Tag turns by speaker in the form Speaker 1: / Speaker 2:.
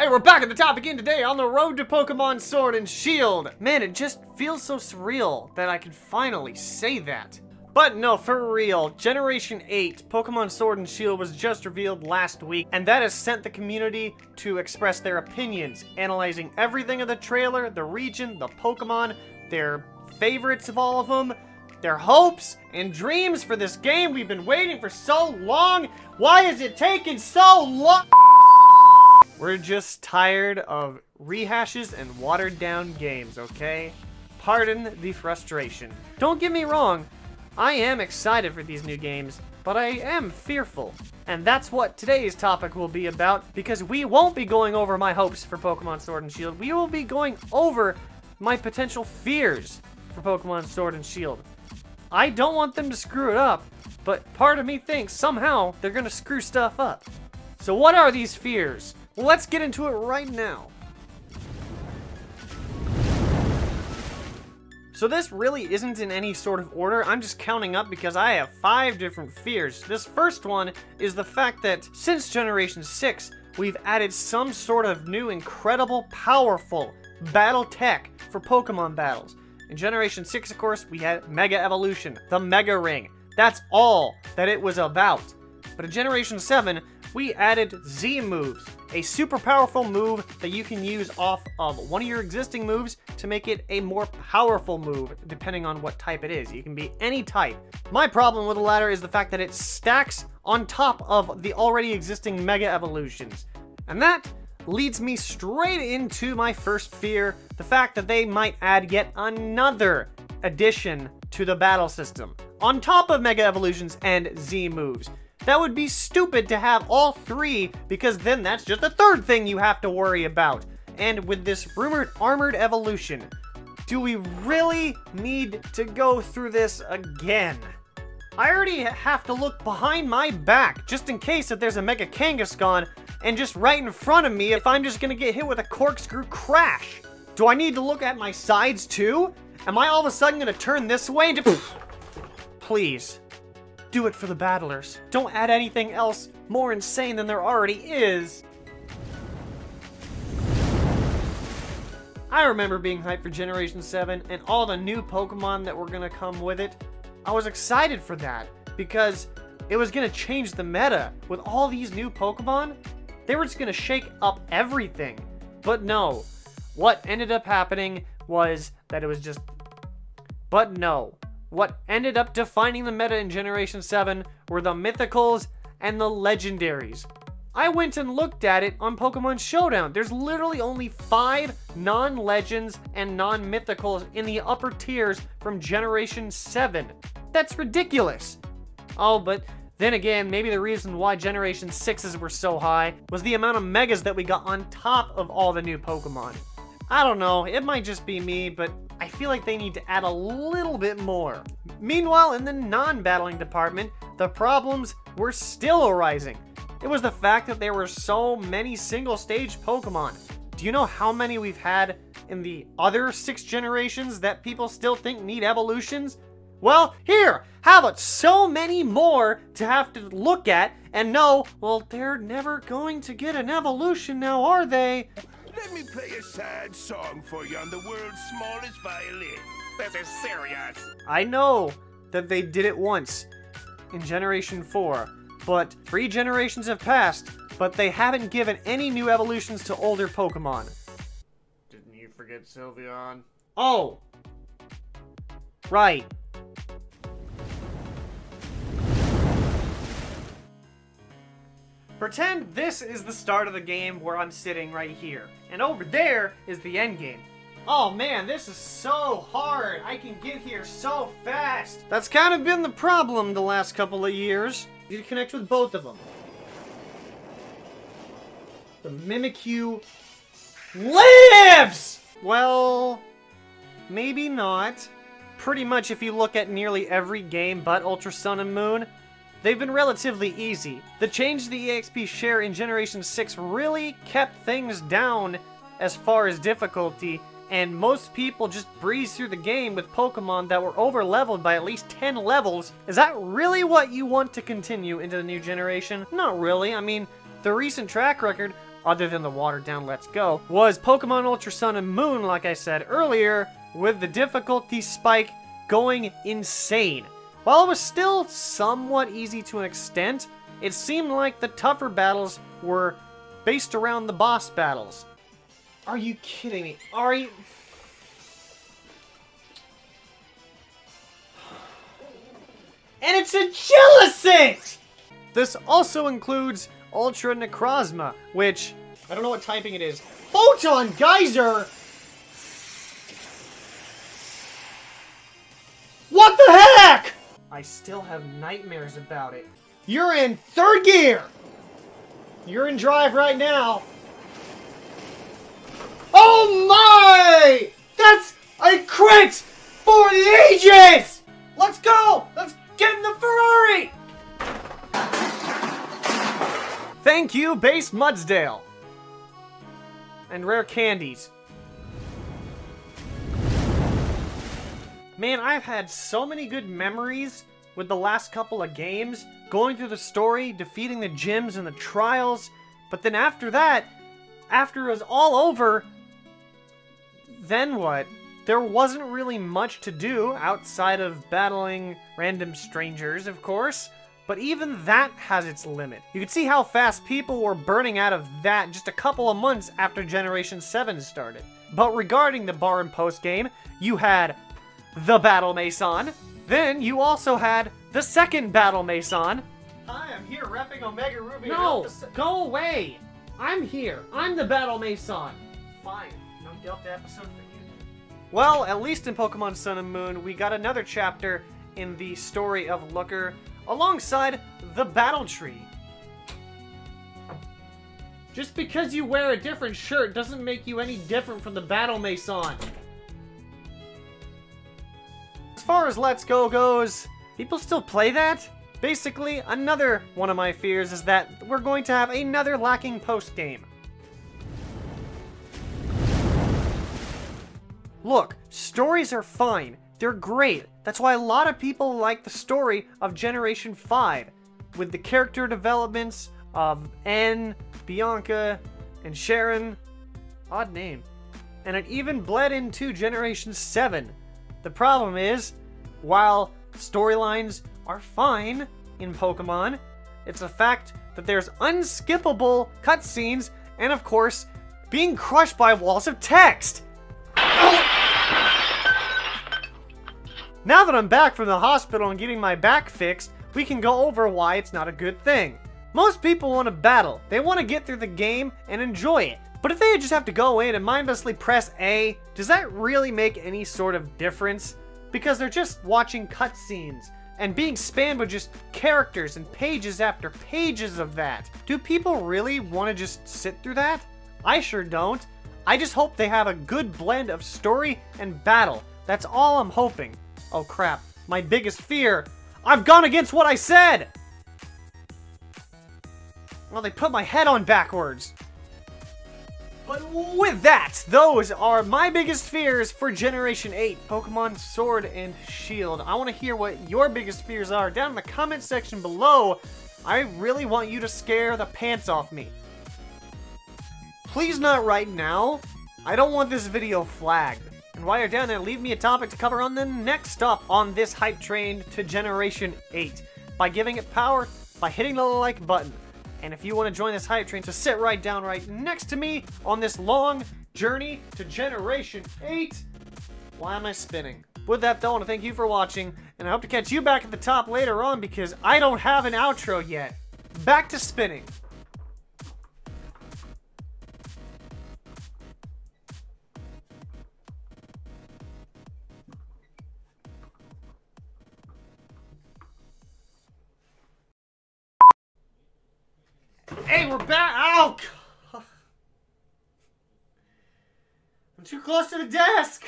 Speaker 1: Hey, we're back at the top again today on the road to Pokemon Sword and Shield. Man, it just feels so surreal that I can finally say that. But no, for real, Generation 8 Pokemon Sword and Shield was just revealed last week, and that has sent the community to express their opinions, analyzing everything of the trailer, the region, the Pokemon, their favorites of all of them, their hopes and dreams for this game. We've been waiting for so long. Why is it taking so long? We're just tired of rehashes and watered down games, okay? Pardon the frustration. Don't get me wrong, I am excited for these new games, but I am fearful. And that's what today's topic will be about, because we won't be going over my hopes for Pokemon Sword and Shield. We will be going over my potential fears for Pokemon Sword and Shield. I don't want them to screw it up, but part of me thinks somehow they're gonna screw stuff up. So what are these fears? Well, let's get into it right now. So this really isn't in any sort of order. I'm just counting up because I have 5 different fears. This first one is the fact that since Generation 6, we've added some sort of new, incredible, powerful battle tech for Pokemon battles. In Generation 6, of course, we had Mega Evolution, the Mega Ring. That's all that it was about. But in Generation 7, we added Z moves, a super powerful move that you can use off of one of your existing moves to make it a more powerful move, depending on what type it is. You can be any type. My problem with the latter is the fact that it stacks on top of the already existing Mega Evolutions. And that leads me straight into my first fear, the fact that they might add yet another addition to the battle system, on top of Mega Evolutions and Z moves. That would be stupid to have all 3, because then that's just the 3rd thing you have to worry about. And with this rumored armored evolution, do we really need to go through this again? I already have to look behind my back, just in case that there's a Mega Kangaskhan, and just right in front of me if I'm just gonna get hit with a corkscrew crash. Do I need to look at my sides too? Am I all of a sudden gonna turn this way and just... Please. Do it for the battlers. Don't add anything else more insane than there already is. I remember being hyped for Generation 7 and all the new Pokemon that were gonna come with it. I was excited for that because it was gonna change the meta. With all these new Pokemon, they were just gonna shake up everything. But no, what ended up happening was that it was just... But no. What ended up defining the meta in Generation 7 were the mythicals and the legendaries. I went and looked at it on Pokemon Showdown. There's literally only 5 non-legends and non-mythicals in the upper tiers from Generation 7. That's ridiculous. Oh, but then again, maybe the reason why Generation 6s were so high was the amount of megas that we got on top of all the new Pokemon. I don't know, it might just be me, but I feel like they need to add a little bit more. Meanwhile, in the non-battling department, the problems were still arising. It was the fact that there were so many single-stage Pokemon. Do you know how many we've had in the other 6 generations that people still think need evolutions? Well, here, how about so many more to have to look at and know, well, they're never going to get an evolution now, are they?
Speaker 2: Let me play a sad song for you on the world's smallest violin. This is serious.
Speaker 1: I know that they did it once in Generation 4, but 3 generations have passed, but they haven't given any new evolutions to older Pokemon. Didn't you forget Sylveon? Oh! Right. Pretend this is the start of the game where I'm sitting right here, and over there is the end game. Oh man, this is so hard. I can get here so fast. That's kind of been the problem the last couple of years. You need to connect with both of them. The Mimikyu lives! Well, maybe not. Pretty much if you look at nearly every game but Ultra Sun and Moon, they've been relatively easy. The change to the EXP share in Generation 6 really kept things down as far as difficulty, and most people just breeze through the game with Pokemon that were over-leveled by at least 10 levels. Is that really what you want to continue into the new generation? Not really. I mean, the recent track record other than the watered down Let's Go, was Pokemon Ultra Sun and Moon, like I said earlier, with the difficulty spike going insane. While it was still somewhat easy to an extent, it seemed like the tougher battles were based around the boss battles. Are you kidding me? Are you... And it's a Jellicent! This also includes Ultra Necrozma, which... I don't know what typing it is. Photon Geyser! What the heck?! I still have nightmares about it. You're in 3rd gear! You're in drive right now. Oh my! That's a crit for the ages! Let's go! Let's get in the Ferrari! Thank you, Base Mudsdale. And rare candies. Man, I've had so many good memories with the last couple of games, going through the story, defeating the gyms and the trials, but then after that, after it was all over, then what? There wasn't really much to do outside of battling random strangers, of course, but even that has its limit. You can see how fast people were burning out of that just a couple of months after Generation 7 started. But regarding the bar and post game, you had the Battle Mason. Then you also had the second Battle Mason. Hi, I'm here repping Omega Ruby. No, go away. I'm here. I'm the Battle Mason. Fine, no Delta episode for you. Well, at least in Pokemon Sun and Moon, we got another chapter in the story of Looker alongside the Battle Tree. Just because you wear a different shirt doesn't make you any different from the Battle Mason. As far as Let's Go goes, people still play that? Basically, another one of my fears is that we're going to have another lacking post-game. Look, stories are fine. They're great. That's why a lot of people like the story of Generation 5, with the character developments of N, Bianca, and Sharon. Odd name. And it even bled into Generation 7. The problem is, while storylines are fine in Pokemon, it's a fact that there's unskippable cutscenes and, of course, being crushed by walls of text. Now that I'm back from the hospital and getting my back fixed, we can go over why it's not a good thing. Most people want to battle. They want to get through the game and enjoy it. But if they just have to go in and mindlessly press A, does that really make any sort of difference? Because they're just watching cutscenes and being spammed with just characters and pages after pages of that. Do people really want to just sit through that? I sure don't. I just hope they have a good blend of story and battle. That's all I'm hoping. Oh crap, my biggest fear. I've gone against what I said! Well, they put my head on backwards. But with that, those are my biggest fears for Generation 8, Pokemon Sword and Shield. I want to hear what your biggest fears are down in the comment section below. I really want you to scare the pants off me. Please not right now. I don't want this video flagged. And while you're down there, leave me a topic to cover on the next stop on this hype train to Generation 8. By giving it power, by hitting the like button. And if you want to join this hype train, so sit right down right next to me on this long journey to Generation 8. Why am I spinning? With that, though, I want to thank you for watching, and I hope to catch you back at the top later on because I don't have an outro yet. Back to spinning. Hey, we're back! Ow! I'm too close to the desk!